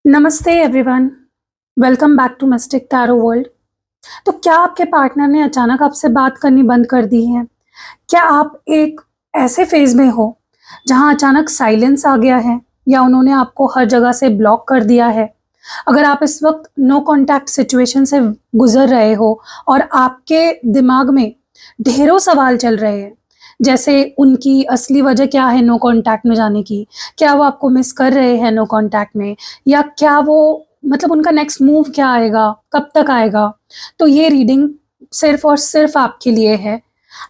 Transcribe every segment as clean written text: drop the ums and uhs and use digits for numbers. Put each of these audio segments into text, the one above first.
नमस्ते everyone, welcome back to mystic tarot world. तो क्या आपके पार्टनर ने अचानक आपसे बात करनी बंद कर दी है? क्या आप एक ऐसे फेज में हो जहां अचानक साइलेंस आ गया है या उन्होंने आपको हर जगह से ब्लॉक कर दिया है? अगर आप इस वक्त नो कांटेक्ट सिचुएशन से गुजर रहे हो और आपके दिमाग में ढेरों सवाल चल रहे हैं, जैसे उनकी असली वजह क्या है नो कांटेक्ट में जाने की? क्या वो आपको मिस कर रहे हैं नो कांटेक्ट में? या क्या वो मतलब उनका नेक्स्ट मूव क्या आएगा, कब तक आएगा? तो ये रीडिंग सिर्फ और सिर्फ आपके लिए है।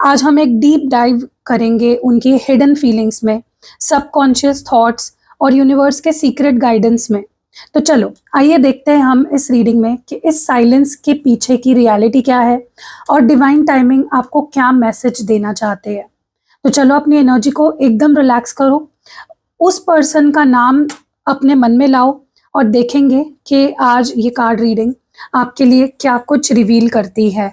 आज हम एक डीप डाइव करेंगे उनकी हिडन फीलिंग्स में, सबकॉन्शियस थॉट्स और यूनिवर्स के सीक्रेट गाइडेंस में। तो चलो आइए देखते हैं हम इस रीडिंग में कि इस साइलेंस के पीछे की रियलिटी क्या है और डिवाइन टाइमिंग आपको क्या मैसेज देना चाहते हैं। तो चलो अपनी एनर्जी को एकदम रिलैक्स करो, उस पर्सन का नाम अपने मन में लाओ और देखेंगे कि आज ये कार्ड रीडिंग आपके लिए क्या कुछ रिवील करती है।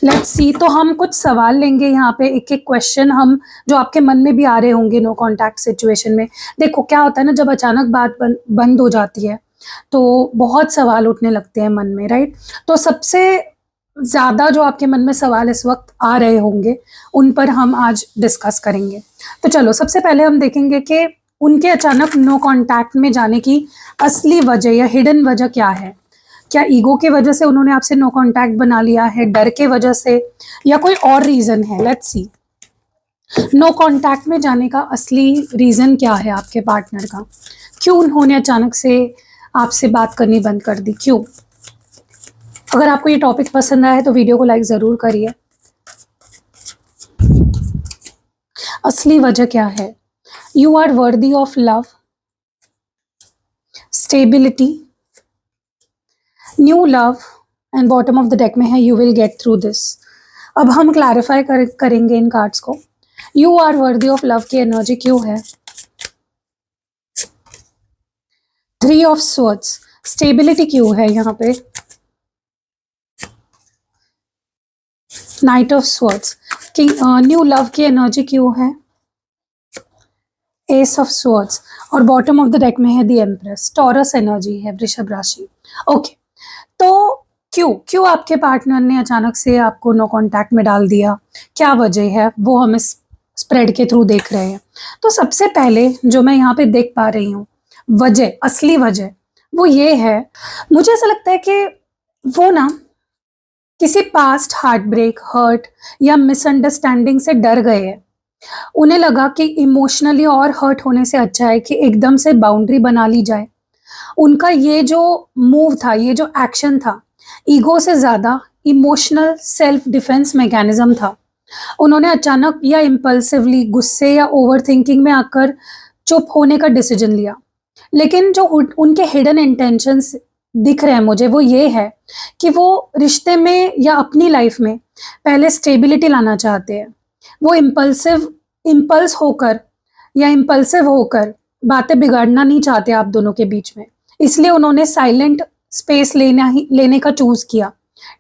लेट्स सी। तो हम कुछ सवाल लेंगे यहाँ पे, एक एक क्वेश्चन हम जो आपके मन में भी आ रहे होंगे नो कांटेक्ट सिचुएशन में। देखो क्या होता है ना, जब अचानक बात बंद हो जाती है तो बहुत सवाल उठने लगते हैं मन में, राइट? तो सबसे ज़्यादा जो आपके मन में सवाल इस वक्त आ रहे होंगे उन पर हम आज डिस्कस करेंगे। तो चलो सबसे पहले हम देखेंगे कि उनके अचानक नो कांटेक्ट में जाने की असली वजह या हिडन वजह क्या है। क्या ईगो की वजह से उन्होंने आपसे नो कांटेक्ट बना लिया है, डर के वजह से, या कोई और रीजन है? Let's C. नो कांटेक्ट में जाने का असली रीजन क्या है आपके पार्टनर का? क्यों उन्होंने अचानक से आपसे बात करनी बंद कर दी, क्यों? अगर आपको ये टॉपिक पसंद आया है तो वीडियो को लाइक जरूर करिए। असली वजह क्या है? You are worthy of love, stability, new love, and bottom of the deck में है you will get through this. अब हम क्लैरिफाई करेंगे इन कार्ड्स को। You are worthy of love की एनर्जी क्यों है? थ्री ऑफ स्वॉर्ड्स, स्टेबिलिटी क्यों है यहाँ पे? नाइट ऑफ स्वॉर्ड्स की न्यू लव की एनर्जी क्यों है? एस ऑफ स्वॉर्ड्स, और बॉटम ऑफ द डेक में है द एम्प्रेस, टॉरस एनर्जी है, वृषभ राशि। ओके, तो क्यों क्यों आपके पार्टनर ने अचानक से आपको नो कांटेक्ट में डाल दिया? क्या वजह है वो हम इस स्प्रेड के थ्रू देख रहे हैं। तो सबसे पहले जो मैं यहाँ पे देख पा रही हूँ वजह, असली वजह वो ये है, मुझे ऐसा लगता है कि वो ना किसी पास्ट हार्ट ब्रेक, हर्ट या मिसअंडरस्टैंडिंग से डर गए हैं। उन्हें लगा कि इमोशनली और हर्ट होने से अच्छा है कि एकदम से बाउंड्री बना ली जाए। उनका ये जो मूव था, ये जो एक्शन था, ईगो से ज्यादा इमोशनल सेल्फ डिफेंस मैकेनिज्म था। उन्होंने अचानक या इम्पल्सिवली गुस्से या ओवर थिंकिंग में आकर चुप होने का डिसीजन लिया। लेकिन जो उनके हिडन इंटेंशंस दिख रहे हैं मुझे वो ये है कि वो रिश्ते में या अपनी लाइफ में पहले स्टेबिलिटी लाना चाहते हैं। वो इम्पल्सिव होकर बातें बिगाड़ना नहीं चाहते आप दोनों के बीच में, इसलिए उन्होंने साइलेंट स्पेस लेने का चूज किया।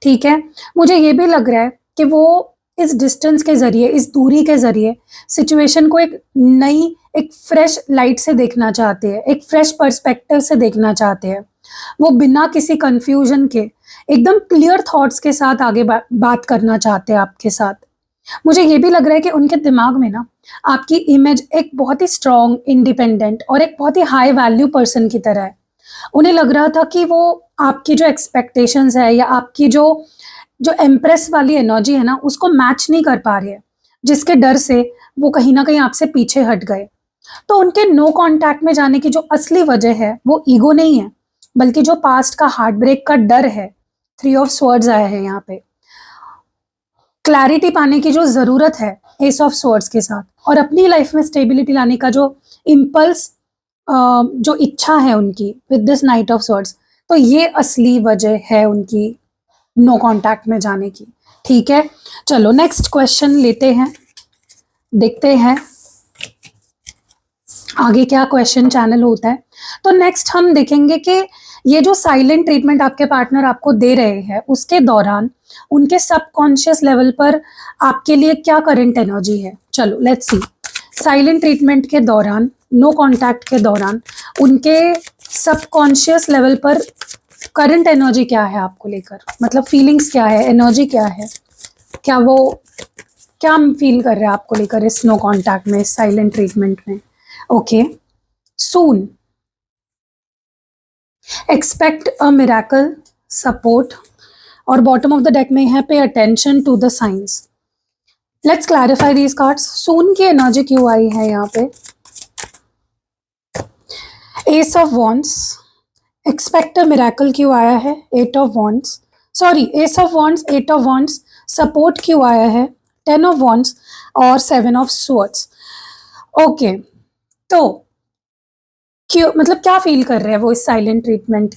ठीक है, मुझे ये भी लग रहा है कि वो इस डिस्टेंस के जरिए, इस दूरी के जरिए सिचुएशन को एक फ्रेश लाइट से देखना चाहते हैं, एक फ्रेश पर्सपेक्टिव से देखना चाहते हैं। वो बिना किसी कंफ्यूजन के एकदम क्लियर थॉट्स के साथ आगे बात करना चाहते हैं आपके साथ। मुझे ये भी लग रहा है कि उनके दिमाग में ना आपकी इमेज एक बहुत ही स्ट्रॉन्ग, इंडिपेंडेंट और एक बहुत ही हाई वैल्यू पर्सन की तरह है। उन्हें लग रहा था कि वो आपकी जो एक्सपेक्टेशंस है या आपकी जो जो एम्प्रेस वाली एनर्जी है ना उसको मैच नहीं कर पा रहे हैं, जिसके डर से वो कहीं ना कहीं आपसे पीछे हट गए। तो उनके नो कांटेक्ट में जाने की जो असली वजह है वो ईगो नहीं है, बल्कि जो पास्ट का हार्ट ब्रेक का डर है। थ्री ऑफ स्वॉर्ड्स आया है यहाँ पे। क्लैरिटी पाने की जो जरूरत है एस ऑफ स्वॉर्ड्स के साथ, और अपनी लाइफ में स्टेबिलिटी लाने का जो इम्पल्स, जो इच्छा है उनकी with this night of swords, तो ये असली वजह है उनकी नो कांटेक्ट में जाने की। ठीक है, चलो नेक्स्ट क्वेश्चन लेते हैं, देखते हैं आगे क्या क्वेश्चन चैनल होता है। तो नेक्स्ट हम देखेंगे कि ये जो साइलेंट ट्रीटमेंट आपके पार्टनर आपको दे रहे हैं उसके दौरान उनके सबकॉन्शियस लेवल पर आपके लिए क्या करंट एनर्जी है। चलो लेट्स सी। साइलेंट ट्रीटमेंट के दौरान नो कांटेक्ट के दौरान उनके सबकॉन्शियस लेवल पर करंट एनर्जी क्या है आपको लेकर, मतलब फीलिंग्स क्या है, एनर्जी क्या है, क्या वो क्या फील कर रहे हैं आपको लेकर इस नो कांटेक्ट में, इस साइलेंट ट्रीटमेंट में? Okay, soon expect a miracle support, और बॉटम ऑफ द डेक में है pay attention to the signs. Let's clarify these cards. Soon की एनर्जी क्यों आई है यहाँ पे? Ace of wands, expect a miracle क्यों आया है? Eight of wands, sorry ace of wands, eight of wands, support क्यों आया है? टेन ऑफ वॉन्ड्स और सेवन ऑफ स्वॉर्ड्स। ओके, तो क्यों, मतलब क्या फील कर रहे हैं वो इस साइलेंट ट्रीटमेंट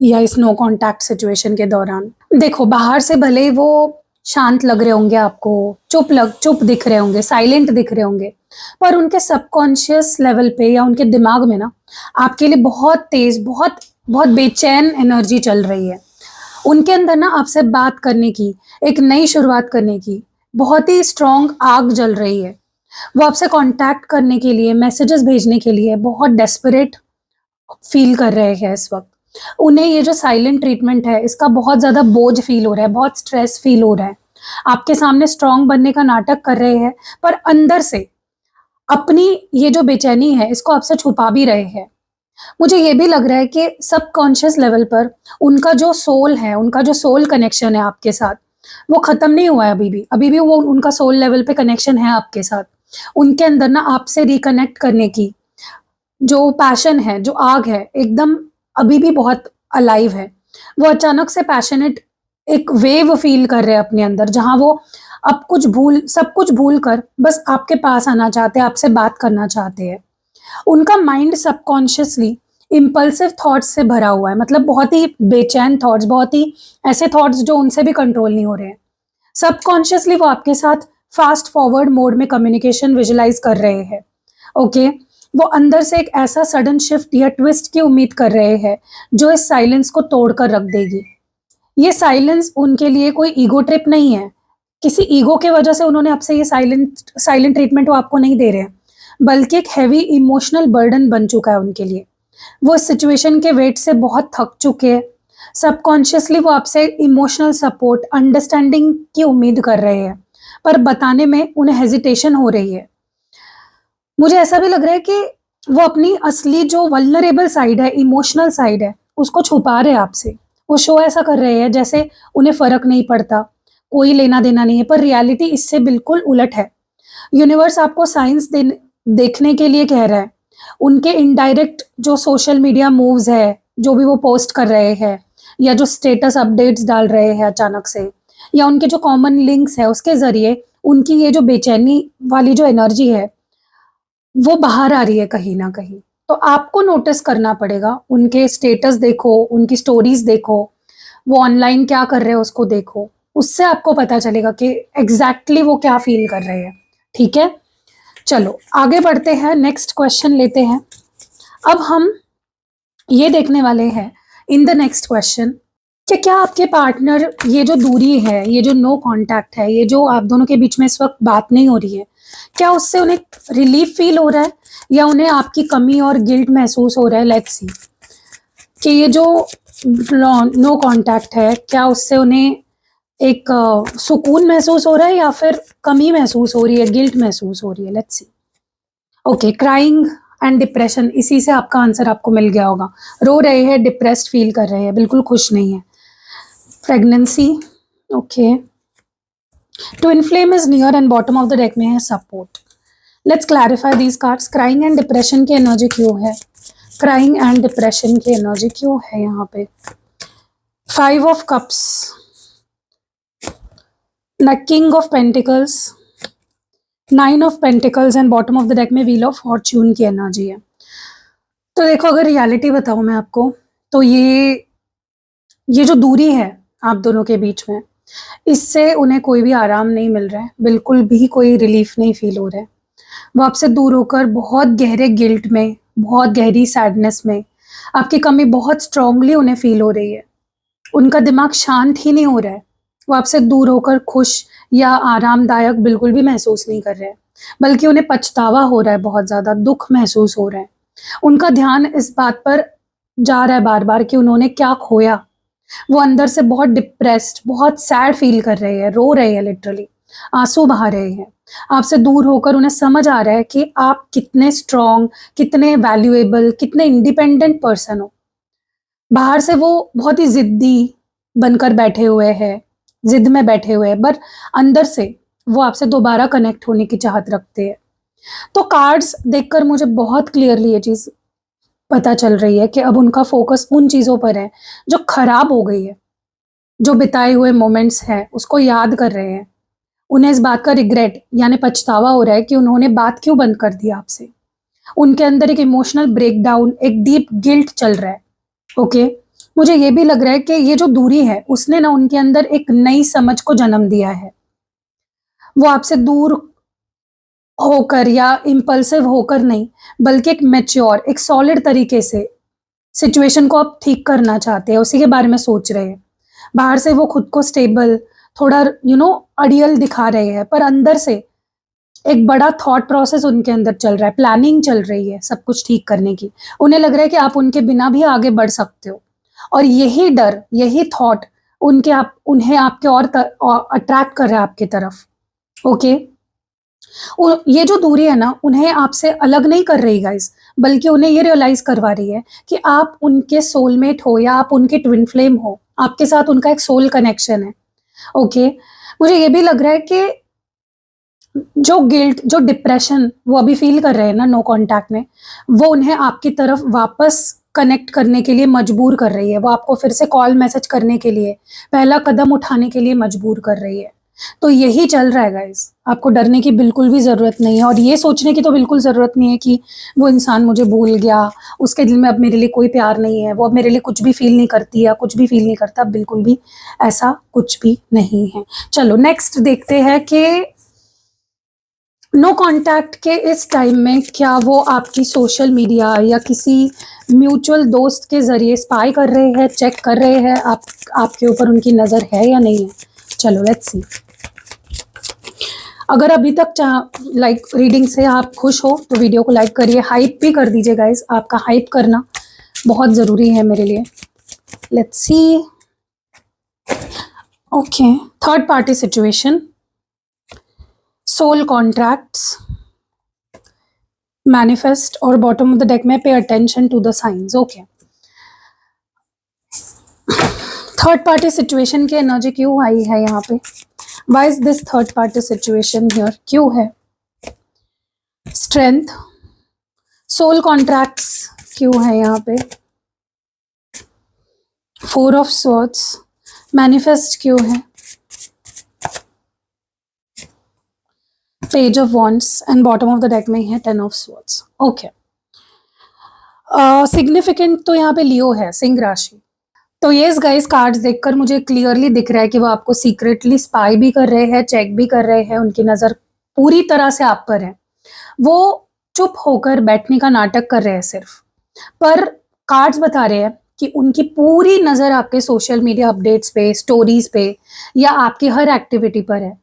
या इस नो कांटेक्ट सिचुएशन के दौरान? देखो, बाहर से भले वो शांत लग रहे होंगे आपको, चुप दिख रहे होंगे, साइलेंट दिख रहे होंगे, पर उनके सबकॉन्शियस लेवल पे या उनके दिमाग में ना आपके लिए बहुत तेज, बहुत बहुत बेचैन एनर्जी चल रही है। उनके अंदर ना आपसे बात करने की, एक नई शुरुआत करने की बहुत ही स्ट्रॉन्ग आग जल रही है। वो आपसे कांटेक्ट करने के लिए, मैसेजेस भेजने के लिए बहुत डेस्परेट फील कर रहे हैं इस वक्त। उन्हें ये जो साइलेंट ट्रीटमेंट है इसका बहुत ज़्यादा बोझ फील हो रहा है, बहुत स्ट्रेस फील हो रहा है। आपके सामने स्ट्रॉन्ग बनने का नाटक कर रहे हैं, पर अंदर से अपनी ये जो बेचैनी है इसको आपसे छुपा भी रहे हैं। मुझे ये भी लग रहा है कि सबकॉन्शियस लेवल पर उनका जो सोल है, उनका जो सोल कनेक्शन है आपके साथ, वो खत्म नहीं हुआ है अभी भी वो उनका सोल लेवल पे कनेक्शन है आपके साथ। उनके अंदर ना आपसे रिकनेक्ट करने की जो पैशन है, जो आग है, एकदम अभी भी बहुत अलाइव है। वो अचानक से पैशनेट एक वेव फील कर रहे हैं अपने अंदर, जहां वो अब सब कुछ भूल कर बस आपके पास आना चाहते हैं, आपसे बात करना चाहते हैं। उनका माइंड सबकॉन्शियसली इम्पल्सिव थॉट्स से भरा हुआ है, मतलब बहुत ही बेचैन थॉट्स, बहुत ही ऐसे थॉट्स जो उनसे भी कंट्रोल नहीं हो रहे हैं। सबकॉन्शियसली वो आपके साथ फास्ट फॉरवर्ड मोड में कम्युनिकेशन विजुलाइज कर रहे हैं। ओके, वो अंदर से एक ऐसा सडन शिफ्ट या ट्विस्ट की उम्मीद कर रहे हैं जो इस साइलेंस को तोड़कर रख देगी। ये साइलेंस उनके लिए कोई ईगो ट्रिप नहीं है, किसी ईगो के वजह से उन्होंने आपसे ये साइलेंट ट्रीटमेंट वो आपको नहीं दे रहे हैं, बल्कि एक हैवी इमोशनल बर्डन बन चुका है उनके लिए। वो इस सिचुएशन के वेट से बहुत थक चुके हैं। सबकॉन्शियसली वो आपसे इमोशनल सपोर्ट, अंडरस्टैंडिंग की उम्मीद कर रहे हैं, पर बताने में उन्हें हेजिटेशन हो रही है। मुझे ऐसा भी लग रहा है कि वो अपनी असली जो वल्नरेबल साइड है, इमोशनल साइड है, उसको छुपा रहे हैं आपसे। वो शो ऐसा कर रहे हैं जैसे उन्हें फर्क नहीं पड़ता, कोई लेना देना नहीं है, पर रियलिटी इससे बिल्कुल उलट है। यूनिवर्स आपको साइंस देखने के लिए कह रहा है। उनके इनडायरेक्ट जो सोशल मीडिया मूव्स है, जो भी वो पोस्ट कर रहे हैं, या जो स्टेटस अपडेट्स डाल रहे हैं अचानक से, या उनके जो कॉमन लिंक्स है उसके जरिए उनकी ये जो बेचैनी वाली जो एनर्जी है वो बाहर आ रही है कहीं ना कहीं। तो आपको नोटिस करना पड़ेगा, उनके स्टेटस देखो, उनकी स्टोरीज देखो, वो ऑनलाइन क्या कर रहे हैं उसको देखो, उससे आपको पता चलेगा कि एग्जैक्टली वो क्या फील कर रहे हैं। ठीक है, चलो आगे बढ़ते हैं, नेक्स्ट क्वेश्चन लेते हैं। अब हम ये देखने वाले हैं इन द नेक्स्ट क्वेश्चन कि क्या आपके पार्टनर, ये जो दूरी है, ये जो नो कांटेक्ट है, ये जो आप दोनों के बीच में इस वक्त बात नहीं हो रही है, क्या उससे उन्हें रिलीफ फील हो रहा है या उन्हें आपकी कमी और गिल्ट महसूस हो रहा है? लेट्स सी कि ये जो नो कांटेक्ट है, क्या उससे उन्हें एक सुकून महसूस हो रहा है या फिर कमी महसूस हो रही है, गिल्ट महसूस हो रही है? Let's see. Okay, crying and depression, इसी से आपका आंसर आपको मिल गया होगा। रो रहे हैं, डिप्रेस्ड फील कर रहे हैं, बिल्कुल खुश नहीं है। Pregnancy, okay, twin flame is near and bottom of the deck में है support. Let's clarify these cards. Crying and depression की एनर्जी क्यों है? क्राइंग एंड डिप्रेशन की एनर्जी क्यों है यहाँ पे? 5 of cups, the king of pentacles, 9 of pentacles and bottom of the deck में व्हील ऑफ फॉर्च्यून की एनर्जी है। तो देखो, अगर रियलिटी बताऊं मैं आपको, तो ये जो दूरी है आप दोनों के बीच में, इससे उन्हें कोई भी आराम नहीं मिल रहा है, बिल्कुल भी कोई रिलीफ नहीं फील हो रहा है। वो आपसे दूर होकर बहुत गहरे गिल्ट में, बहुत गहरी सैडनेस में, आपकी कमी बहुत स्ट्रांगली उन्हें फील हो रही है। उनका दिमाग शांत ही नहीं हो रहा है। वो आपसे दूर होकर खुश या आरामदायक बिल्कुल भी महसूस नहीं कर रहे हैं। बल्कि उन्हें पछतावा हो रहा है, बहुत ज़्यादा दुःख महसूस हो रहा है। उनका ध्यान इस बात पर जा रहा है बार-बार कि उन्होंने क्या खोया। वो अंदर से बहुत डिप्रेस्ड, बहुत सैड फ़ील कर रहे हैं, रो रहे हैं लिटरली, आँसू बहा रहे हैं। आपसे दूर होकर उन्हें समझ आ रहा है कि आप कितने स्ट्रॉन्ग, कितने वैल्यूएबल, कितने इंडिपेंडेंट पर्सन हो। बाहर से वो बहुत ही ज़िद्दी बनकर बैठे हुए हैं, ज़िद में बैठे हुए हैं, पर अंदर से वो आपसे दोबारा कनेक्ट होने की चाहत रखते हैं। तो कार्ड्स देखकर मुझे बहुत क्लियरली ये चीज़ पता चल रही है कि अब उनका फ़ोकस उन चीज़ों पर है, जो खराब हो गई है। जो बिताए हुए मोमेंट्स हैं, उसको याद कर रहे हैं। उन्हें इस बात का रिग्रेट यानी पछतावा हो रहा है कि उन्होंने बात क्यों बंद कर दी आपसे। उनके अंदर एक इमोशनल ब्रेकडाउन, एक डीप गिल्ट चल रहा है। ओके, मुझे ये भी लग रहा है कि ये जो दूरी है, उसने ना उनके अंदर एक नई समझ को जन्म दिया है। वो आपसे दूर होकर या इम्पल्सिव होकर नहीं, बल्कि एक मैच्योर, एक सॉलिड तरीके से सिचुएशन को आप ठीक करना चाहते हैं, उसी के बारे में सोच रहे हैं। बाहर से वो खुद को स्टेबल, थोड़ा आइडियल दिखा रहे हैं, पर अंदर से एक बड़ा थॉट प्रोसेस उनके अंदर चल रहा है, प्लानिंग चल रही है सब कुछ ठीक करने की। उन्हें लग रहा है कि आप उनके बिना भी आगे बढ़ सकते हो, और यही डर, यही थॉट उन्हें आपके और अट्रैक्ट कर रहा है आपकी तरफ। ओके, ये जो दूरी है ना, उन्हें आपसे अलग नहीं कर रही गाइस, बल्कि उन्हें ये रियलाइज करवा रही है कि आप उनके सोलमेट हो या आप उनके ट्विन फ्लेम हो। आपके साथ उनका एक सोल कनेक्शन है। ओके, मुझे ये भी लग रहा है कि जो गिल्ट, जो डिप्रेशन वो अभी फील कर रहे हैं ना नो कांटेक्ट में, वो उन्हें आपकी तरफ वापस कनेक्ट करने के लिए मजबूर कर रही है। वो आपको फिर से कॉल मैसेज करने के लिए, पहला कदम उठाने के लिए मजबूर कर रही है। तो यही चल रहा है गाइस, आपको डरने की बिल्कुल भी ज़रूरत नहीं है, और ये सोचने की तो बिल्कुल ज़रूरत नहीं है कि वो इंसान मुझे भूल गया, उसके दिल में अब मेरे लिए कोई प्यार नहीं है, वो अब मेरे लिए कुछ भी फील नहीं करती या कुछ भी फील नहीं करता। बिल्कुल भी ऐसा कुछ भी नहीं है। चलो नेक्स्ट देखते हैं कि नो कांटेक्ट के इस टाइम में क्या वो आपकी सोशल मीडिया या किसी म्यूचुअल दोस्त के ज़रिए स्पाई कर रहे हैं, चेक कर रहे हैं आपके ऊपर उनकी नज़र है या नहीं है। चलो लेट्स सी। अगर अभी तक लाइक रीडिंग से आप खुश हो तो वीडियो को लाइक करिए, हाइप भी कर दीजिए गाइस, आपका हाइप करना बहुत ज़रूरी है मेरे लिए। Let's see. Okay, third party situation, soul contracts, manifest, और बॉटम ऑफ द डेक में pay attention to the science. Okay, third party situation की एनर्जी क्यों आई है यहाँ पे? Why is this third party situation here? क्यों है? स्ट्रेंथ, सोल कॉन्ट्रैक्ट्स क्यों है यहाँ पे? फोर ऑफ स्वॉर्ड्स, मैनिफेस्ट क्यों है? Page of wands, and bottom of the deck में है ten of swords. Okay, significant तो यहाँ पे लियो है, सिंह राशि। तो ये गाइस कार्ड्स देखकर मुझे क्लियरली दिख रहा है कि वो आपको सीक्रेटली स्पाई भी कर रहे हैं, चेक भी कर रहे हैं, उनकी नज़र पूरी तरह से आप पर है। वो चुप होकर बैठने का नाटक कर रहे हैं सिर्फ, पर कार्ड्स बता रहे हैं कि उनकी पूरी नज़र आपके सोशल मीडिया अपडेट्स पे, स्टोरीज पे, या आपकी हर एक्टिविटी पर है।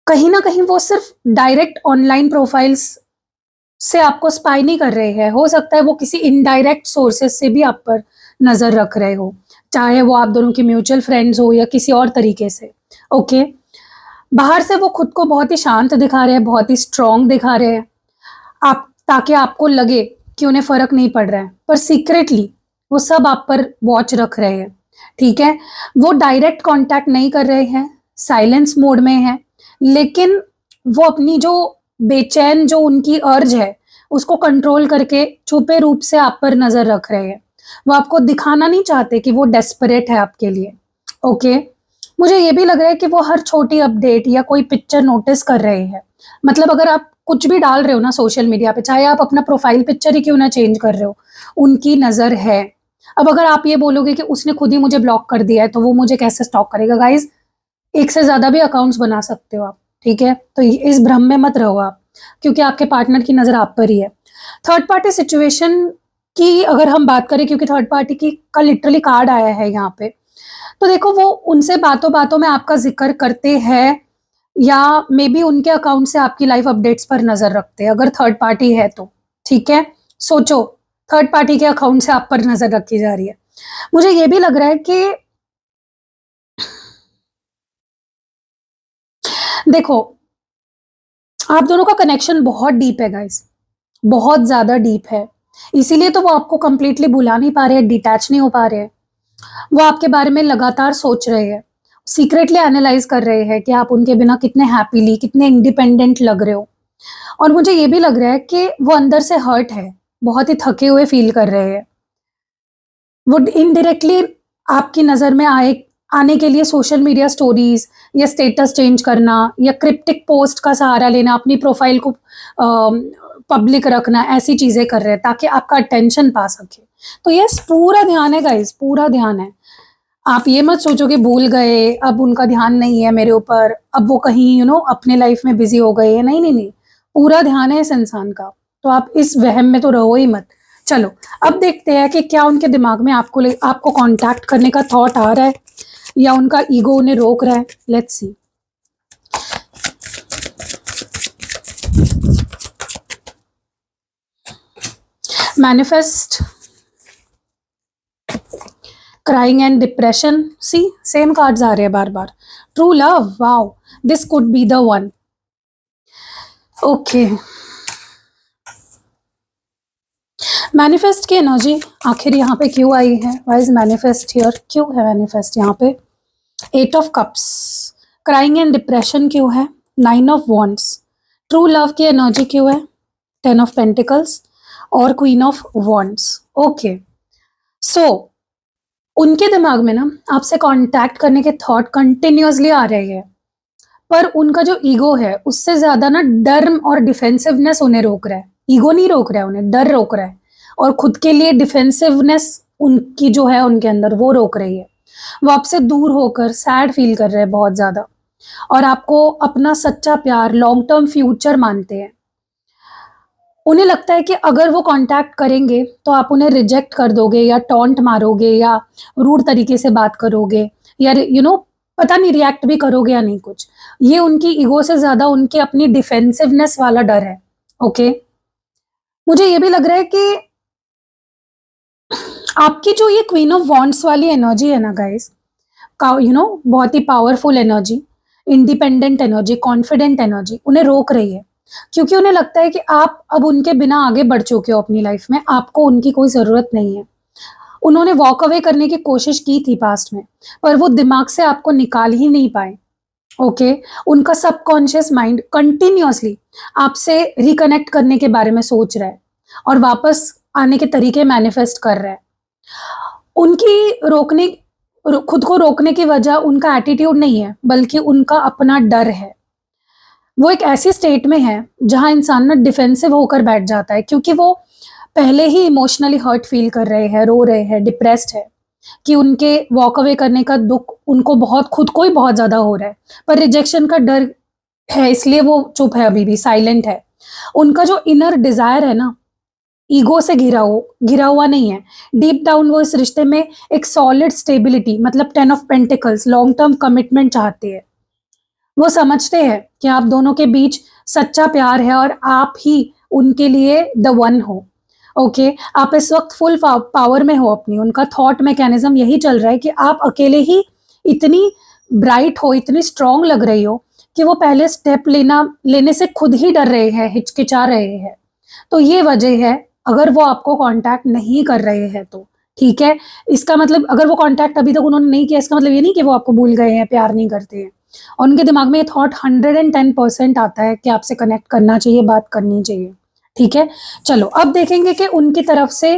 कहीं ना कहीं वो सिर्फ डायरेक्ट ऑनलाइन प्रोफाइल्स से आपको स्पाई नहीं कर रहे हैं, हो सकता है वो किसी इनडायरेक्ट सोर्सेज से भी आप पर नज़र रख रहे हो, चाहे वो आप दोनों के म्यूचुअल फ्रेंड्स हो या किसी और तरीके से। ओके, बाहर से वो खुद को बहुत ही शांत दिखा रहे हैं, बहुत ही स्ट्रॉन्ग दिखा रहे हैं, आप ताकि आपको लगे कि उन्हें फ़र्क नहीं पड़ रहा है, पर सीक्रेटली वो सब आप पर वॉच रख रहे हैं। ठीक है, वो डायरेक्ट कांटेक्ट नहीं कर रहे हैं, साइलेंस मोड में है, लेकिन वो अपनी जो बेचैन जो उनकी अर्ज है उसको कंट्रोल करके छुपे रूप से आप पर नज़र रख रहे हैं। वो आपको दिखाना नहीं चाहते कि वो डेस्परेट है आपके लिए। ओके, मुझे ये भी लग रहा है कि वो हर छोटी अपडेट या कोई पिक्चर नोटिस कर रहे हैं। मतलब अगर आप कुछ भी डाल रहे हो ना सोशल मीडिया पे, चाहे आप अपना प्रोफाइल पिक्चर ही क्यों ना चेंज कर रहे हो, उनकी नज़र है। अब अगर आप ये बोलोगे कि उसने खुद ही मुझे ब्लॉक कर दिया है तो वो मुझे कैसे स्टॉक करेगा? गाइज, एक से ज़्यादा भी अकाउंट्स बना सकते हो आप, ठीक है? तो इस भ्रम में मत रहो आप, क्योंकि आपके पार्टनर की नज़र आप पर ही है। थर्ड पार्टी सिचुएशन की अगर हम बात करें, क्योंकि थर्ड पार्टी की का लिटरली कार्ड आया है यहाँ पे, तो देखो वो उनसे बातों बातों में आपका जिक्र करते हैं, या मे बी उनके अकाउंट से आपकी लाइफ अपडेट्स पर नजर रखते हैं, अगर थर्ड पार्टी है तो। ठीक है, सोचो, थर्ड पार्टी के अकाउंट से आप पर नजर रखी जा रही है। मुझे ये भी लग रहा है कि देखो, आप दोनों का कनेक्शन बहुत डीप है गाइस, बहुत ज्यादा डीप है। इसीलिए तो वो आपको कंप्लीटली भुला नहीं पा रहे हैं, डिटैच नहीं हो पा रहे हैं। वो आपके बारे में लगातार सोच रहे हैं, सीक्रेटली एनालाइज कर रहे हैं कि आप उनके बिना कितने हैप्पीली, कितने इंडिपेंडेंट लग रहे हो। और मुझे ये भी लग रहा है कि वो अंदर से हर्ट है, बहुत ही थके हुए फील कर रहे हैं। वो इनडायरेक्टली आपकी नजर में आने के लिए सोशल मीडिया स्टोरीज या स्टेटस चेंज करना या क्रिप्टिक पोस्ट का सहारा लेना, अपनी प्रोफाइल को पब्लिक रखना, ऐसी चीजें कर रहे हैं ताकि आपका अटेंशन पा सके। तो यस, पूरा ध्यान है गाइस, पूरा ध्यान है। आप ये मत सोचो कि भूल गए, अब उनका ध्यान नहीं है मेरे ऊपर, अब वो कहीं अपने लाइफ में बिजी हो गए हैं। नहीं नहीं नहीं, पूरा ध्यान है इस इंसान का। तो आप इस वहम में तो रहो ही मत। चलो, अब देखते हैं कि क्या उनके दिमाग में आपको कांटेक्ट करने का थॉट आ रहा है या उनका ईगो उन्हें रोक रहा है। Let's see. Manifest, crying and depression, see same cards आ रहे हैं बार बार। True love, wow, this could be the one. Okay, manifest की एनर्जी आखिर यहाँ पे क्यों आई है? Why is manifest here? क्यों है मैनिफेस्ट यहाँ पे? 8 of cups, crying and depression क्यों है? 9 ऑफ वॉन्ड्स, ट्रू लव की एनर्जी क्यों है? 10 ऑफ पेंटिकल्स और क्वीन ऑफ वॉन्ड्स। ओके, सो उनके दिमाग में ना आपसे कांटेक्ट करने के थॉट कंटिन्यूअसली आ रहे हैं, पर उनका जो ईगो है उससे ज्यादा ना डर और डिफेंसिवनेस उन्हें रोक रहा है। ईगो नहीं रोक रहा है उन्हें, डर रोक रहा है। और खुद के लिए डिफेंसिवनेस उनकी जो है उनके अंदर, वो रोक रही है। वो आपसे दूर होकर सैड फील कर रहे हैं बहुत ज्यादा, और आपको अपना सच्चा प्यार, लॉन्ग टर्म फ्यूचर मानते हैं। उन्हें लगता है कि अगर वो कांटेक्ट करेंगे तो आप उन्हें रिजेक्ट कर दोगे या टॉन्ट मारोगे या रूड तरीके से बात करोगे, या पता नहीं रिएक्ट भी करोगे या नहीं कुछ। ये उनकी ईगो से ज्यादा उनके अपनी डिफेंसिवनेस वाला डर है। ओके, मुझे ये भी लग रहा है कि आपकी जो ये क्वीन ऑफ वॉन्ड्स वाली एनर्जी है ना गाइस, बहुत ही powerful energy, independent energy, confident energy उन्हें रोक रही है। क्योंकि उन्हें लगता है कि आप अब उनके बिना आगे बढ़ चुके हो अपनी लाइफ में, आपको उनकी कोई जरूरत नहीं है। उन्होंने वॉक अवे करने की कोशिश की थी पास्ट में, पर वो दिमाग से आपको निकाल ही नहीं पाए। ओके, उनका सबकॉन्शियस माइंड कंटिन्यूअसली आपसे रिकनेक्ट करने के बारे में सोच रहा है और वापस आने के तरीके मैनिफेस्ट कर रहा है। उनकी खुद को रोकने की वजह उनका एटीट्यूड नहीं है, बल्कि उनका अपना डर है। वो एक ऐसी स्टेट में है जहां इंसान ना डिफेंसिव होकर बैठ जाता है, क्योंकि वो पहले ही इमोशनली हर्ट फील कर रहे हैं, रो रहे हैं, डिप्रेस्ड है कि उनके वॉक अवे करने का दुख उनको बहुत, खुद को ही बहुत ज्यादा हो रहा है। पर रिजेक्शन का डर है, इसलिए वो चुप है, अभी भी साइलेंट है। उनका जो इनर डिजायर है ना, ईगो से घिरा हुआ नहीं है। डीप डाउन वो इस रिश्ते में एक सॉलिड स्टेबिलिटी, मतलब 10 of pentacles, long term commitment चाहते हैं। वो समझते हैं कि आप दोनों के बीच सच्चा प्यार है और आप ही उनके लिए द वन हो। ओके, आप इस वक्त फुल पावर में हो अपनी। उनका थॉट मैकेनिज्म यही चल रहा है कि आप अकेले ही इतनी ब्राइट हो, इतनी स्ट्रांग लग रही हो कि वो पहले स्टेप लेने से खुद ही डर रहे हैं, हिचकिचा रहे हैं। तो ये वजह है, अगर वो आपको कांटेक्ट नहीं कर रहे हैं तो। ठीक है, इसका मतलब अगर वो कांटेक्ट अभी तक उन्होंने नहीं किया, इसका मतलब ये नहीं कि वो आपको भूल गए हैं, प्यार नहीं करते हैं। और उनके दिमाग में ये थॉट 110% आता है कि आपसे कनेक्ट करना चाहिए, बात करनी चाहिए। ठीक है, चलो अब देखेंगे कि उनकी तरफ से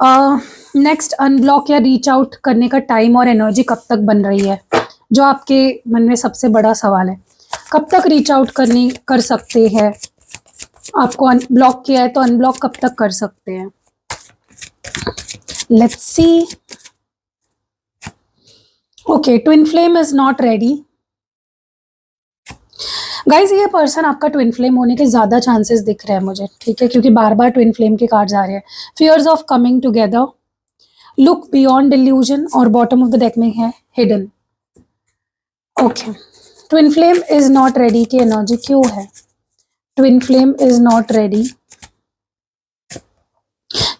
नेक्स्ट अनब्लॉक या रीच आउट करने का टाइम और एनर्जी कब तक बन रही है। जो आपके मन में सबसे बड़ा सवाल है, कब तक रीच आउट कर सकते हैं? आपको अनब्लॉक किया है तो अनब्लॉक कब तक कर सकते हैं? Let's see. Okay, twin flame is not ready. Guys, ये पर्सन आपका ट्विन फ्लेम होने के ज्यादा चांसेस दिख रहे हैं मुझे। ठीक है, क्योंकि बार बार ट्विन फ्लेम के कार्ड्स आ रहे हैं। Fears of coming together, look beyond delusion, और बॉटम ऑफ द डेक में है hidden. Okay, twin flame is not ready की एनर्जी क्यों है? Twin flame is not ready.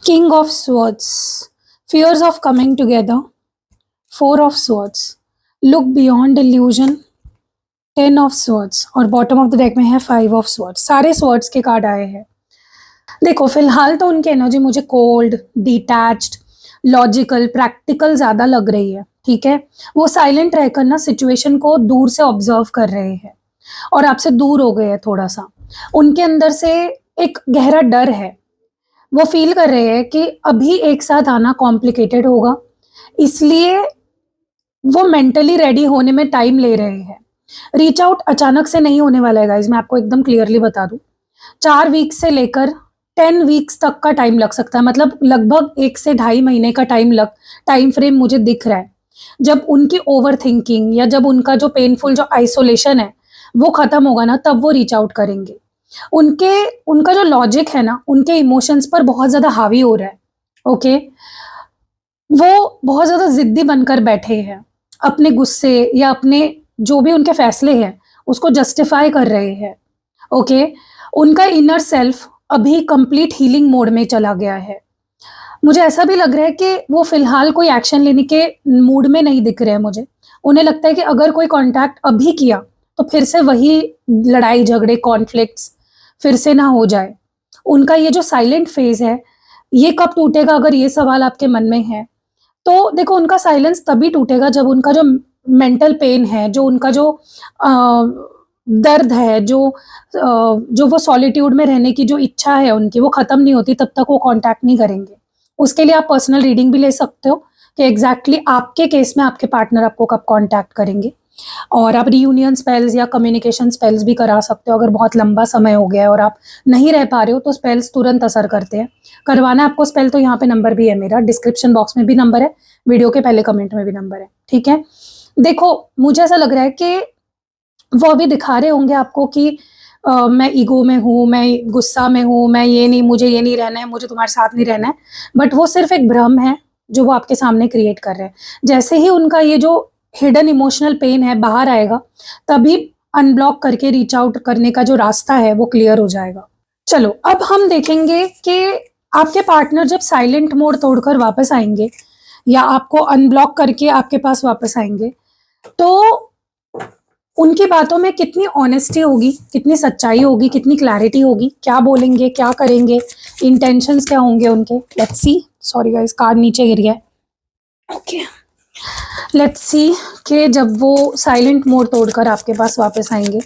King of swords, fears of coming together, four of swords, look beyond illusion, 10 of swords और bottom of the deck में है 5 of swords. सारे swords के card आए हैं। देखो फिलहाल तो उनकी एनर्जी मुझे कोल्ड, डिटैच्ड, लॉजिकल, प्रैक्टिकल ज्यादा लग रही है। ठीक है, वो साइलेंट रहकर ना सिचुएशन को दूर से ऑब्जर्व कर रहे हैं और आपसे दूर हो गए हैं थोड़ा सा। उनके अंदर से एक गहरा डर है। वो फील कर रहे हैं कि अभी एक साथ आना कॉम्प्लिकेटेड होगा, इसलिए वो मेंटली रेडी होने में टाइम ले रहे हैं। रीच आउट अचानक से नहीं होने वाला है गाइज, मैं आपको एकदम क्लियरली बता दूं। 4 वीक से लेकर 10 वीक्स तक का टाइम लग सकता है, मतलब लगभग 1 से 2.5 महीने का टाइम फ्रेम मुझे दिख रहा है। जब उनकी ओवर थिंकिंग या जब उनका जो पेनफुल जो आइसोलेशन है वो खत्म होगा ना, तब वो रीच आउट करेंगे। उनका जो लॉजिक है ना, उनके इमोशंस पर बहुत ज्यादा हावी हो रहा है। ओके, वो बहुत ज्यादा जिद्दी बनकर बैठे हैं, अपने गुस्से या अपने जो भी उनके फैसले हैं उसको जस्टिफाई कर रहे हैं। ओके, उनका इनर सेल्फ अभी कंप्लीट हीलिंग मोड में चला गया है। मुझे ऐसा भी लग रहा है कि वो फिलहाल कोई एक्शन लेने के मूड में नहीं दिख रहे हैं मुझे। उन्हें लगता है कि अगर कोई कांटेक्ट अभी किया तो फिर से वही लड़ाई झगड़े कॉन्फ्लिक्ट्स फिर से ना हो जाए। उनका ये जो साइलेंट फेज है ये कब टूटेगा, अगर ये सवाल आपके मन में है तो देखो उनका साइलेंस तभी टूटेगा जब उनका जो मेंटल पेन है, जो उनका जो दर्द है, जो वो सॉलिट्यूड में रहने की जो इच्छा है उनकी, वो खत्म नहीं होती तब तक वो कांटेक्ट नहीं करेंगे। उसके लिए आप पर्सनल रीडिंग भी ले सकते हो कि एग्जैक्टली आपके केस में आपके पार्टनर आपको कब कांटेक्ट करेंगे। और आप रियूनियन स्पेल्स या कम्युनिकेशन स्पेल्स भी करा सकते हो। अगर बहुत लंबा समय हो गया है और आप नहीं रह पा रहे हो तो स्पेल्स तुरंत असर करते हैं। करवाना है आपको स्पेल तो यहाँ पे नंबर भी है मेरा, डिस्क्रिप्शन बॉक्स में भी नंबर है, वीडियो के पहले कमेंट में भी नंबर है। ठीक है, देखो मुझे ऐसा लग रहा है कि वो अभी दिखा रहे होंगे आपको कि मैं ईगो में हूँ, मैं गुस्सा में हूँ, मैं ये नहीं, मुझे ये नहीं रहना है, मुझे तुम्हारे साथ नहीं रहना है। बट वो सिर्फ एक भ्रम है जो वो आपके सामने क्रिएट कर रहे हैं। जैसे ही उनका ये जो हिडन इमोशनल पेन है बाहर आएगा, तभी अनब्लॉक करके रीच आउट करने का जो रास्ता है वो क्लियर हो जाएगा। चलो अब हम देखेंगे कि आपके पार्टनर जब साइलेंट मोड तोड़कर वापस आएंगे या आपको अनब्लॉक करके आपके पास वापस आएंगे तो उनकी बातों में कितनी ऑनेस्टी होगी, कितनी सच्चाई होगी, कितनी क्लैरिटी होगी, क्या बोलेंगे, क्या करेंगे, इंटेंशंस क्या होंगे उनके। Let's see. Sorry guys, card नीचे गिर गया। ओके, लेट्स सी कि जब वो साइलेंट मोड तोड़कर आपके पास वापस आएंगे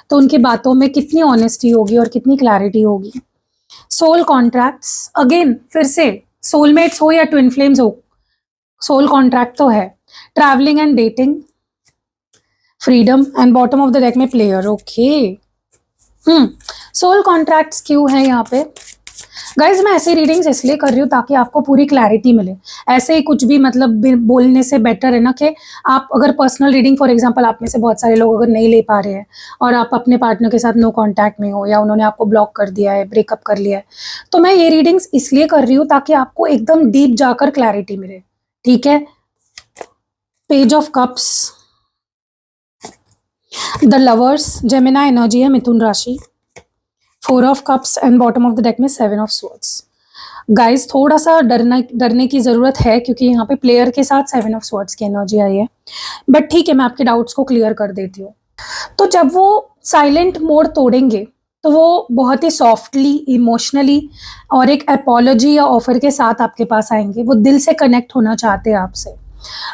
तो उनकी बातों में कितनी ऑनेस्टी होगी और कितनी क्लैरिटी होगी। सोल कॉन्ट्रैक्ट्स, अगेन फिर से सोलमेट्स हो या ट्विन फ्लेम्स हो, सोल कॉन्ट्रैक्ट तो है। Travelling and dating, freedom and bottom of the deck में प्लेयर। ओके, सोल कॉन्ट्रैक्ट्स क्यों है यहाँ पे गाइज? मैं ऐसी रीडिंग्स इसलिए कर रही हूँ ताकि आपको पूरी क्लैरिटी मिले। ऐसे ही कुछ भी मतलब बोलने से बेटर है ना कि आप अगर पर्सनल रीडिंग फॉर एग्जांपल आप में से बहुत सारे लोग अगर नहीं ले पा रहे हैं और आप अपने पार्टनर के साथ नो कांटेक्ट में हो या उन्होंने आपको ब्लॉक कर दिया है, ब्रेकअप कर लिया है, तो मैं ये रीडिंग्स इसलिए कर रही हूँ ताकि आपको एकदम डीप जाकर क्लैरिटी मिले। ठीक है, page of cups, the lovers, Gemini energy है, मिथुन राशि, 4 of cups and bottom of the deck में 7 ऑफ स्वॉर्ड्स। गाइस थोड़ा सा डरने की जरूरत है क्योंकि यहाँ पे प्लेयर के साथ 7 ऑफ स्वॉर्ड्स की एनर्जी आई है। बट ठीक है, मैं आपके डाउट्स को क्लियर कर देती हूँ। तो जब वो साइलेंट मोड तोड़ेंगे तो वो बहुत ही सॉफ्टली, इमोशनली और एक अपॉलॉजी या ऑफर के साथ आपके पास आएंगे। वो दिल से कनेक्ट होना चाहते हैं आपसे।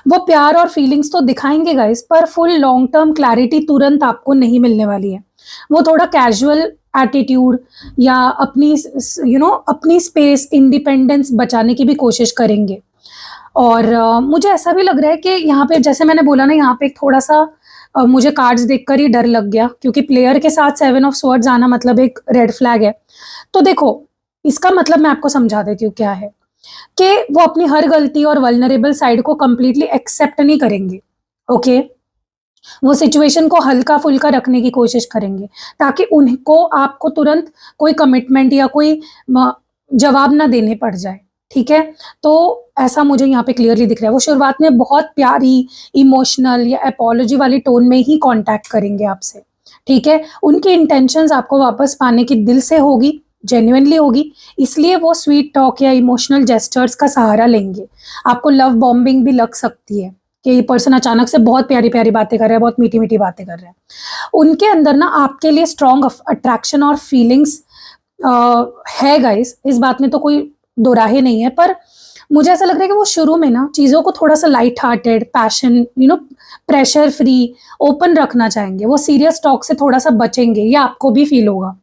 वो प्यार और फीलिंग्स तो दिखाएंगे गाइस, पर फुल लॉन्ग टर्म क्लैरिटी तुरंत आपको नहीं मिलने वाली है। वो थोड़ा कैजुअल एटीट्यूड या अपनी स्पेस, इंडिपेंडेंस बचाने की भी कोशिश करेंगे। और मुझे ऐसा भी लग रहा है कि यहाँ पे जैसे मैंने बोला ना, यहाँ पे थोड़ा सा मुझे कार्ड्स देखकर ही डर लग गया क्योंकि प्लेयर के साथ 7 ऑफ स्वॉर्ड्स आना मतलब एक रेड फ्लैग है। तो देखो इसका मतलब मैं आपको समझा देती हूँ क्या है कि वो अपनी हर गलती और वल्नरेबल साइड को कंप्लीटली एक्सेप्ट नहीं करेंगे। ओके, वो सिचुएशन को हल्का फुल्का रखने की कोशिश करेंगे ताकि उनको आपको तुरंत कोई कमिटमेंट या कोई जवाब ना देने पड़ जाए। ठीक है, तो ऐसा मुझे यहाँ पे क्लियरली दिख रहा है। वो शुरुआत में बहुत प्यारी, इमोशनल या अपॉलॉजी वाली टोन में ही कांटेक्ट करेंगे आपसे, ठीक है। उनकी इंटेंशंस आपको वापस पाने की दिल से होगी, जेन्युइनली होगी, इसलिए वो स्वीट टॉक या इमोशनल जेस्चर्स का सहारा लेंगे। आपको लव बॉम्बिंग भी लग सकती है कि ये पर्सन अचानक से बहुत प्यारी प्यारी बातें कर रहा है, बहुत मीठी मीठी बातें कर रहा है। उनके अंदर ना आपके लिए स्ट्रॉन्ग अट्रैक्शन और फीलिंग्स है गाइस, इस बात में तो कोई दो राहे नहीं है। पर मुझे ऐसा लग रहा है कि वो शुरू में ना चीज़ों को थोड़ा सा light hearted, passion, pressure free, open रखना चाहेंगे। वो सीरियस टॉक से थोड़ा सा बचेंगे, ये आपको भी फील होगा।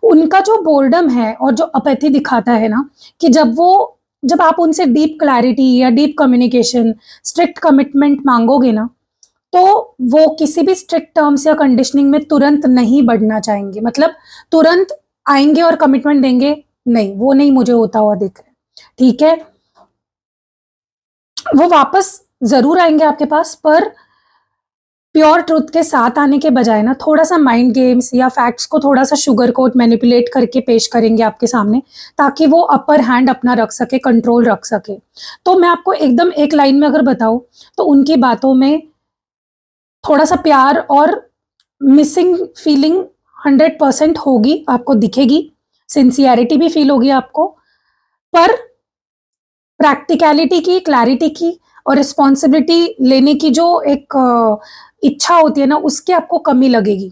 उनका जो बोर्डम है और जो अपैथी दिखाता है ना, कि जब आप उनसे डीप क्लैरिटी या डीप कम्युनिकेशन, स्ट्रिक्ट कमिटमेंट मांगोगे ना, तो वो किसी भी स्ट्रिक्ट टर्म्स या कंडीशनिंग में तुरंत नहीं बढ़ना चाहेंगे। मतलब तुरंत आएंगे और कमिटमेंट देंगे, नहीं, वो नहीं मुझे होता हुआ दिख रहा है, ठीक है। वो वापस जरूर आएंगे आपके पास, पर प्योर ट्रुथ के साथ आने के बजाय ना थोड़ा सा माइंड गेम्स या फैक्ट्स को थोड़ा सा शुगर कोट मैनिपुलेट करके पेश करेंगे आपके सामने, ताकि वो अपर हैंड अपना रख सके, कंट्रोल रख सके। तो मैं आपको एकदम एक लाइन में अगर बताऊं, तो उनकी बातों में थोड़ा सा प्यार और मिसिंग फीलिंग 100% होगी, आपको दिखेगी। सिंसियरिटी भी फील होगी आपको, पर प्रैक्टिकलिटी की, क्लैरिटी की और रिस्पॉन्सिबिलिटी लेने की जो एक इच्छा होती है ना, उसकी आपको कमी लगेगी,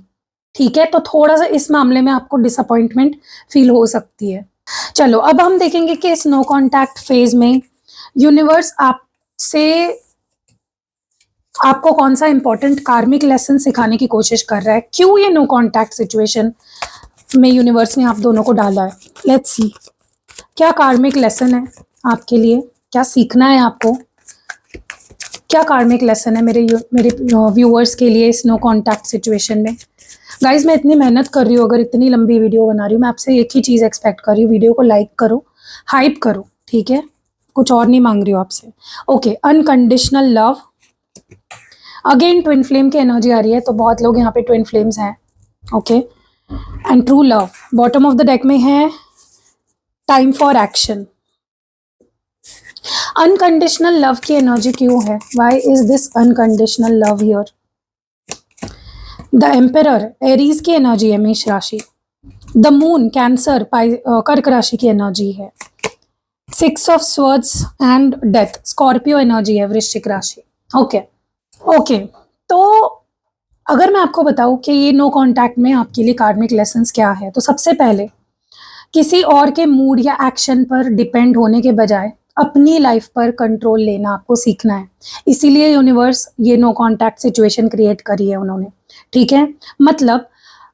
ठीक है। तो थोड़ा सा इस मामले में आपको डिसअपॉइंटमेंट फील हो सकती है। चलो, अब हम देखेंगे कि इस नो कॉन्टैक्ट फेज में यूनिवर्स आपको कौन सा इंपॉर्टेंट कार्मिक लेसन सिखाने की कोशिश कर रहा है। क्यों ये नो कॉन्टैक्ट सिचुएशन में यूनिवर्स ने आप दोनों को डाला है। लेट्स सी क्या कार्मिक लेसन है आपके लिए, क्या सीखना है आपको, क्या कार्मिक लेसन है मेरे व्यूअर्स के लिए इस नो कॉन्टैक्ट सिचुएशन में। गाइज, मैं इतनी मेहनत कर रही हूँ, अगर इतनी लंबी वीडियो बना रही हूँ, मैं आपसे एक ही चीज़ एक्सपेक्ट कर रही हूँ, वीडियो को लाइक करो, हाइप करो, ठीक है, कुछ और नहीं मांग रही हूँ आपसे। Okay, unconditional love, again twin flame की एनर्जी आ रही है, तो बहुत लोग यहाँ पे ट्विन फ्लेम्स हैं, okay. And true love bottom of the deck में है, time for action. Unconditional love की एनर्जी क्यों है, why is this unconditional love here. The emperor Aries की एनर्जी है, मेष राशि। द मून कैंसर, कर्क राशि की एनर्जी है। 6 of swords and death, Scorpio energy है, वृश्चिक राशि। ओके ओके, तो अगर मैं आपको बताऊं कि ये नो कॉन्टैक्ट में आपके लिए कार्मिक लेसन्स क्या है, तो सबसे पहले किसी और के मूड या एक्शन पर डिपेंड होने के बजाय अपनी लाइफ पर कंट्रोल लेना आपको सीखना है। इसीलिए यूनिवर्स ये नो कॉन्टैक्ट सिचुएशन क्रिएट करी है उन्होंने, ठीक है। मतलब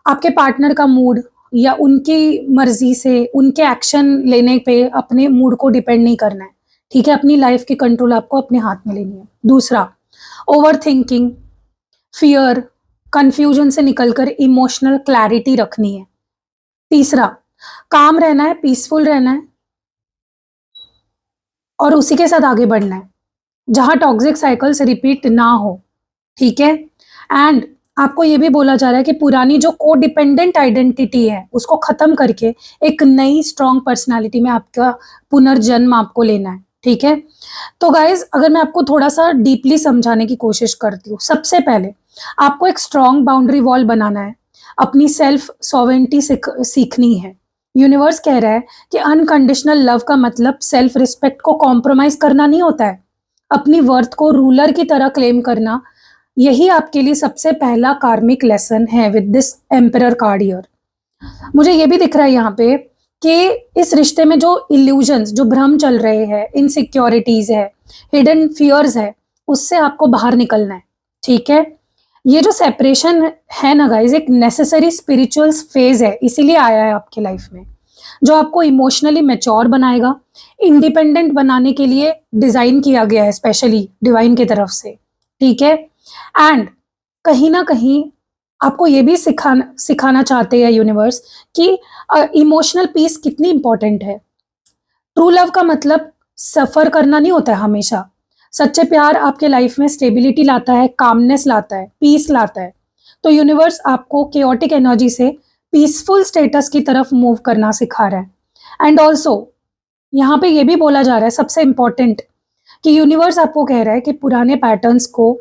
आपके पार्टनर का मूड या उनकी मर्जी से उनके एक्शन लेने पे अपने मूड को डिपेंड नहीं करना है, ठीक है। अपनी लाइफ की कंट्रोल आपको अपने हाथ में लेनी है। दूसरा, ओवर थिंकिंग, फियर, कंफ्यूजन से निकलकर इमोशनल क्लैरिटी रखनी है। तीसरा, काम रहना है, पीसफुल रहना है और उसी के साथ आगे बढ़ना है, जहां टॉक्सिक साइकिल्स रिपीट ना हो, ठीक है। एंड आपको ये भी बोला जा रहा है कि पुरानी जो को डिपेंडेंट आइडेंटिटी है उसको खत्म करके एक नई स्ट्रॉन्ग पर्सनालिटी में आपका पुनर्जन्म आपको लेना है, ठीक है। तो गाइज, अगर मैं आपको थोड़ा सा डीपली समझाने की कोशिश करती हूँ, सबसे पहले आपको एक स्ट्रॉन्ग बाउंड्री वॉल बनाना है, अपनी सेल्फ सॉवेरेंटी सीखनी है। यूनिवर्स कह रहा है कि अनकंडीशनल लव का मतलब सेल्फ रिस्पेक्ट को कॉम्प्रोमाइज करना नहीं होता है, अपनी वर्थ को रूलर की तरह क्लेम करना। यही आपके लिए सबसे पहला कार्मिक लेसन है with this emperor card year. मुझे ये भी दिख रहा है यहाँ पे कि इस रिश्ते में जो इल्यूजन्स, जो भ्रम चल रहे हैं, इनसिक्योरिटीज है, हिडन फियर्स है, उससे आपको बाहर निकलना है, ठीक है। ये जो सेपरेशन है ना गाइज, एक नेसेसरी स्पिरिचुअल फेज है, इसीलिए आया है आपके लाइफ में, जो आपको इमोशनली मैच्योर बनाएगा, इंडिपेंडेंट बनाने के लिए डिजाइन किया गया है स्पेशली डिवाइन की तरफ से, ठीक है। एंड कहीं ना कहीं आपको ये भी सिखाना चाहते हैं यूनिवर्स कि इमोशनल पीस कितनी इंपॉर्टेंट है। ट्रू लव का मतलब सफर करना नहीं होता है हमेशा। सच्चे प्यार आपके लाइफ में स्टेबिलिटी लाता है, कामनेस लाता है, पीस लाता है। तो यूनिवर्स आपको केओटिक एनर्जी से पीसफुल स्टेटस की तरफ मूव करना सिखा रहा है। एंड ऑल्सो यहाँ पे ये भी बोला जा रहा है सबसे इम्पोर्टेंट कि यूनिवर्स आपको कह रहा है कि पुराने पैटर्न्स को,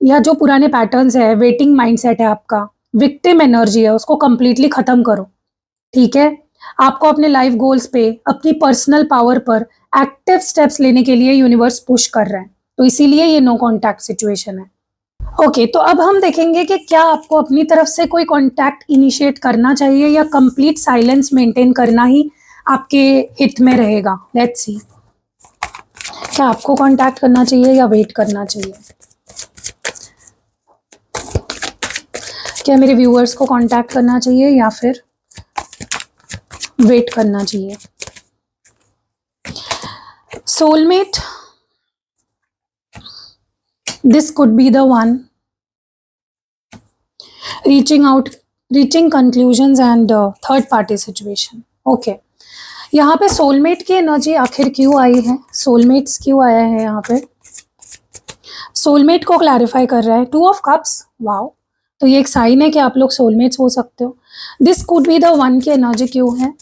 या जो पुराने पैटर्न्स है, वेटिंग माइंडसेट है आपका, विक्टिम एनर्जी है, उसको कंप्लीटली खत्म करो। ठीक है, आपको अपने लाइफ गोल्स पे, अपनी पर्सनल पावर पर एक्टिव स्टेप्स लेने के लिए यूनिवर्स पुश कर रहा है, तो इसीलिए ये नो कॉन्टैक्ट सिचुएशन है। ओके, तो अब हम देखेंगे कि क्या आपको अपनी तरफ से कोई कॉन्टैक्ट इनिशिएट करना चाहिए या कंप्लीट साइलेंस मेंटेन करना ही आपके हित में रहेगा। लेट्स सी, क्या आपको कॉन्टैक्ट करना चाहिए या वेट करना चाहिए। क्या मेरे व्यूअर्स को कॉन्टैक्ट करना चाहिए या फिर वेट करना चाहिए। Soulmate, this could be the one reaching conclusions and third party situation. Okay, यहाँ पे सोलमेट की एनर्जी आखिर क्यों आई है, सोलमेट्स क्यों आया है यहाँ पे, सोलमेट को क्लैरिफाई कर रहा है 2 ऑफ कप्स। वाओ, तो ये एक साइन है कि आप लोग सोलमेट्स हो सकते हो। This could be the one की एनर्जी क्यों है,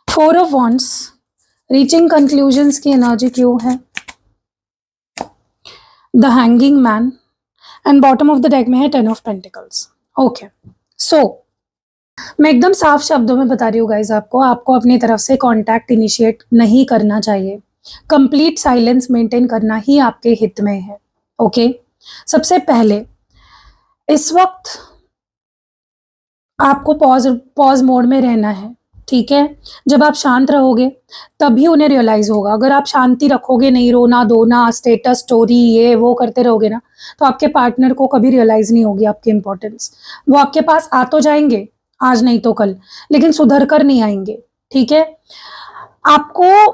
4 ऑफ वॉन्ड्स, रीचिंग कंक्लूजन्स की एनर्जी क्यों है, the hanging man, and bottom of the deck में है 10 ऑफ पेंटिकल्स। ओके, सो मैं एकदम साफ शब्दों में बता रही हूँ गाइज, आपको अपनी तरफ से कॉन्टैक्ट इनिशिएट नहीं करना चाहिए, कंप्लीट साइलेंस मेंटेन करना ही आपके हित में है। ओके, सबसे पहले इस वक्त आपको पॉज मोड में रहना है। ठीक है, जब आप शांत रहोगे तभी उन्हें रियलाइज होगा। अगर आप शांति रखोगे, नहीं रोना धोना, स्टेटस स्टोरी ये वो करते रहोगे ना, तो आपके पार्टनर को कभी रियलाइज नहीं होगी आपकी इंपॉर्टेंस। वो आपके पास आ तो जाएंगे आज नहीं तो कल, लेकिन सुधर कर नहीं आएंगे। ठीक है, आपको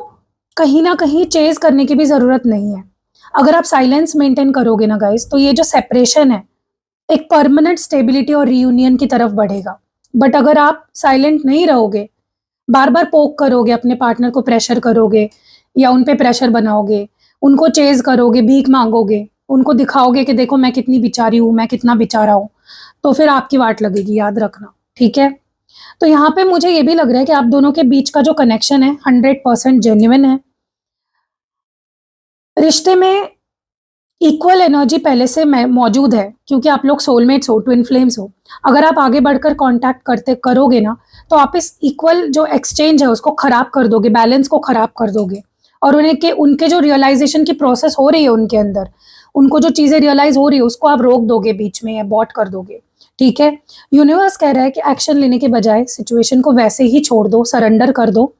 कहीं ना कहीं चेज करने की भी जरूरत नहीं है। अगर आप साइलेंस मेंटेन करोगे ना गाइस, तो ये जो सेपरेशन है एक परमानेंट स्टेबिलिटी और रियूनियन की तरफ बढ़ेगा। बट अगर आप साइलेंट नहीं रहोगे, बार बार पोक करोगे, अपने पार्टनर को प्रेशर करोगे या उन पे प्रेशर बनाओगे, उनको चेज करोगे, भीख मांगोगे, उनको दिखाओगे कि देखो मैं कितनी बेचारी हूँ, मैं कितना बेचारा हूँ, तो फिर आपकी वाट लगेगी, याद रखना। ठीक है, तो यहाँ पे मुझे ये भी लग रहा है कि आप दोनों के बीच का जो कनेक्शन है 100% जेन्युइन है। रिश्ते में इक्वल एनर्जी पहले से मौजूद है, क्योंकि आप लोग सोलमेट्स हो, ट्विन फ्लेम्स हो। अगर आप आगे बढ़कर कांटेक्ट करोगे ना, तो आप इस इक्वल जो एक्सचेंज है उसको खराब कर दोगे, बैलेंस को खराब कर दोगे, और उनके जो रियलाइजेशन की प्रोसेस हो रही है उनके अंदर, उनको जो चीजें रियलाइज हो रही है उसको आप रोक दोगे बीच में या बॉट कर दोगे। ठीक है, यूनिवर्स कह रहा है कि एक्शन लेने के बजाय सिचुएशन को वैसे ही छोड़ दो, सरेंडर कर दो,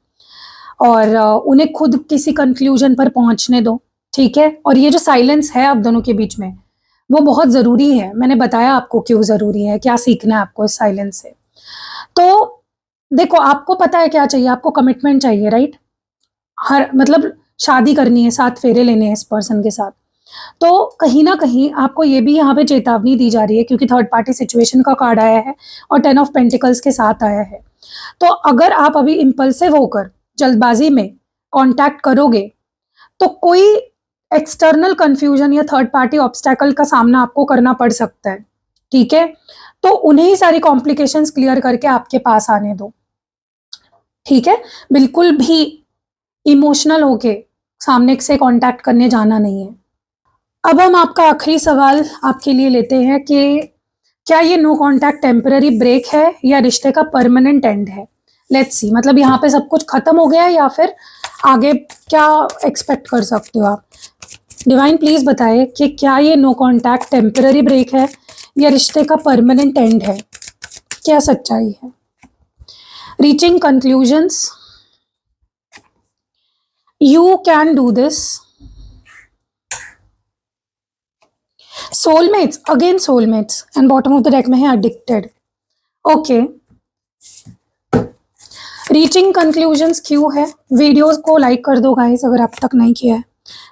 और उन्हें खुद किसी कंक्लूजन पर पहुंचने दो। ठीक है, और ये जो साइलेंस है आप दोनों के बीच में, वो बहुत ज़रूरी है। मैंने बताया आपको क्यों ज़रूरी है, क्या सीखना है आपको इस साइलेंस से। तो देखो, आपको पता है क्या चाहिए, आपको कमिटमेंट चाहिए, राइट। मतलब शादी करनी है, 7 फेरे लेने हैं इस पर्सन के साथ। तो कहीं ना कहीं आपको ये भी यहाँ पे चेतावनी दी जा रही है, क्योंकि थर्ड पार्टी सिचुएशन का कार्ड आया है और 10 ऑफ पेंटिकल्स के साथ आया है। तो अगर आप अभी इम्पल्सिव होकर जल्दबाजी में कॉन्टैक्ट करोगे, तो कोई एक्सटर्नल कंफ्यूजन या थर्ड पार्टी ऑब्स्टेकल का सामना आपको करना पड़ सकता है। ठीक है, तो उन्हें ही सारी कॉम्प्लिकेशंस क्लियर करके आपके पास आने दो। ठीक है, बिल्कुल भी इमोशनल होके सामने से कांटेक्ट करने जाना नहीं है। अब हम आपका आखिरी सवाल आपके लिए लेते हैं कि क्या ये नो कांटेक्ट टेम्पररी ब्रेक है या रिश्ते का परमानेंट एंड है। लेट्स सी, मतलब यहाँ पे सब कुछ खत्म हो गया है या फिर आगे क्या एक्सपेक्ट कर सकते हो आप। डिवाइन प्लीज बताइए कि क्या ये नो कांटेक्ट टेम्पररी ब्रेक है या रिश्ते का परमानेंट एंड है, क्या सच्चाई है। Reaching conclusions, you can do this, soulmates, again soulmates, and bottom of the deck में है एडिक्टेड। ओके, रीचिंग कंक्लूजन्स क्यों है, वीडियोस को लाइक कर दो गाइस अगर अब तक नहीं किया है।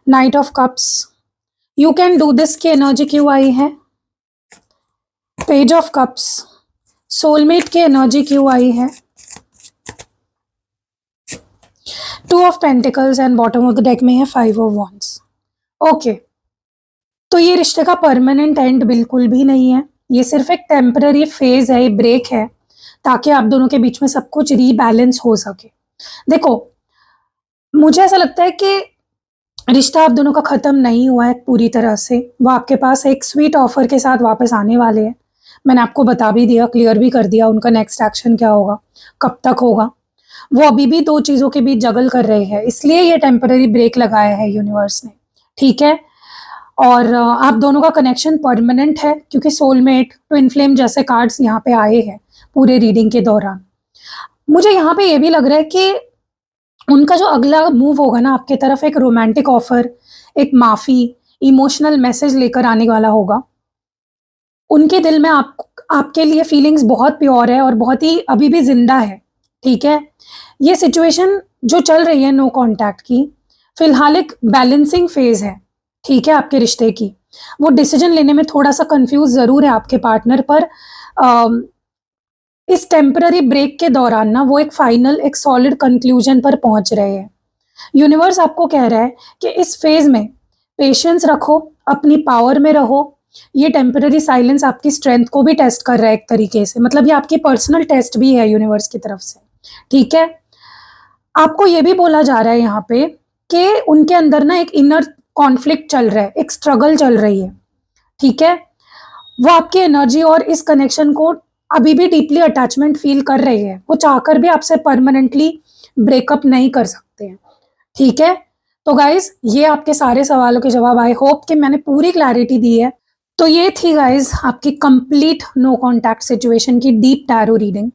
Night of cups, you can do this की एनर्जी क्यों आई है, पेज ऑफ कप्स, सोलमेट की एनर्जी क्यों आई है, 2 of pentacles, and bottom of the deck में है 5 ऑफ वॉन्ड्स। ओके, तो ये रिश्ते का परमानेंट एंड बिल्कुल भी नहीं है, ये सिर्फ एक टेम्पररी फेज है, ब्रेक है, ताकि आप दोनों के बीच में सब कुछ रीबैलेंस हो सके। देखो, मुझे ऐसा लगता है कि रिश्ता आप दोनों का ख़त्म नहीं हुआ है पूरी तरह से। वो आपके पास एक स्वीट ऑफ़र के साथ वापस आने वाले हैं। मैंने आपको बता भी दिया, क्लियर भी कर दिया उनका नेक्स्ट एक्शन क्या होगा, कब तक होगा। वो अभी भी 2 चीज़ों के बीच जगल कर रहे हैं, इसलिए ये टेम्परेरी ब्रेक लगाया है यूनिवर्स ने, ठीक है? और आप दोनों का कनेक्शन परमानेंट है क्योंकि सोलमेट, ट्विन फ्लेम जैसे कार्ड्स यहाँ पे आए हैं पूरे रीडिंग के दौरान। मुझे यहाँ पे ये भी लग रहा है कि उनका जो अगला मूव होगा ना आपके तरफ, एक रोमांटिक ऑफर, एक माफ़ी, इमोशनल मैसेज लेकर आने वाला होगा। उनके दिल में आपके लिए फीलिंग्स बहुत प्योर है और बहुत ही अभी भी ज़िंदा है, ठीक है? ये सिचुएशन जो चल रही है नो कॉन्टैक्ट की, फ़िलहाल एक बैलेंसिंग फ़ेज़ है, ठीक है, आपके रिश्ते की। वो डिसीज़न लेने में थोड़ा-सा कन्फ्यूज़ ज़रूर है आपके पार्टनर पर इस टेम्पररी ब्रेक के दौरान ना वो एक फाइनल, एक सॉलिड कंक्लूजन पर पहुंच रहे हैं। यूनिवर्स आपको कह रहा है कि इस फेज में पेशेंस रखो, अपनी पावर में रहो। ये टेम्पररी साइलेंस आपकी स्ट्रेंथ को भी टेस्ट कर रहा है एक तरीके से, मतलब ये आपकी पर्सनल टेस्ट भी है यूनिवर्स की तरफ से, ठीक है? आपको ये भी बोला जा रहा है यहाँ पे कि उनके अंदर ना एक इनर कॉन्फ्लिक्ट चल रहा है, एक स्ट्रगल चल रही है, ठीक है? वो आपकी एनर्जी और इस कनेक्शन को अभी भी डीपली अटैचमेंट फ़ील कर रही है। वो चाहकर भी आपसे परमानेंटली ब्रेकअप नहीं कर सकते हैं, ठीक है? तो गाइज़, ये आपके सारे सवालों के जवाब, आई होप कि मैंने पूरी क्लैरिटी दी है। तो ये थी गाइज़ आपकी कंप्लीट नो कॉन्टैक्ट सिचुएशन की डीप टैरो रीडिंग।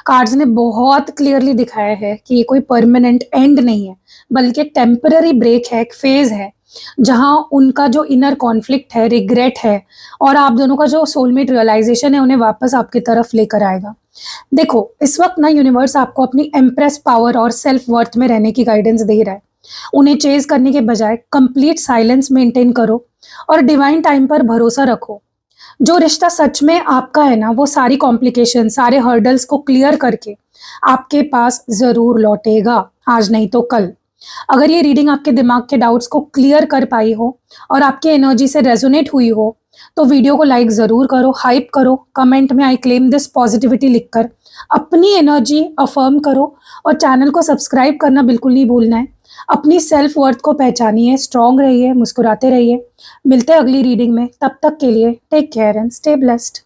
कार्ड्स ने बहुत क्लियरली दिखाया है कि ये कोई परमानेंट एंड नहीं है, बल्कि एक टेम्पररी ब्रेक है, एक फ़ेज़ है, जहाँ उनका जो इनर कॉन्फ्लिक्ट है, रिग्रेट है और आप दोनों का जो सोलमेट रियलाइज़ेशन है, उन्हें वापस आपकी तरफ लेकर आएगा। देखो, इस वक़्त ना यूनिवर्स आपको अपनी एम्प्रेस पावर और सेल्फ वर्थ में रहने की गाइडेंस दे रहा है। उन्हें चेज़ करने के बजाय कंप्लीट साइलेंस मेंटेन करो और डिवाइन टाइम पर भरोसा रखो। जो रिश्ता सच में आपका है ना, वो सारी कॉम्प्लिकेशन, सारे हर्डल्स को क्लियर करके आपके पास ज़रूर लौटेगा, आज नहीं तो कल। अगर ये रीडिंग आपके दिमाग के डाउट्स को क्लियर कर पाई हो और आपकी एनर्जी से रेजोनेट हुई हो, तो वीडियो को लाइक ज़रूर करो, हाइप करो, कमेंट में आई क्लेम दिस पॉजिटिविटी लिखकर अपनी एनर्जी अफर्म करो और चैनल को सब्सक्राइब करना बिल्कुल नहीं भूलना है। अपनी सेल्फ वर्थ को पहचानिए, स्ट्रॉन्ग रहिए, मुस्कुराते रहिए। मिलते हैं अगली रीडिंग में, तब तक के लिए take care and stay blessed.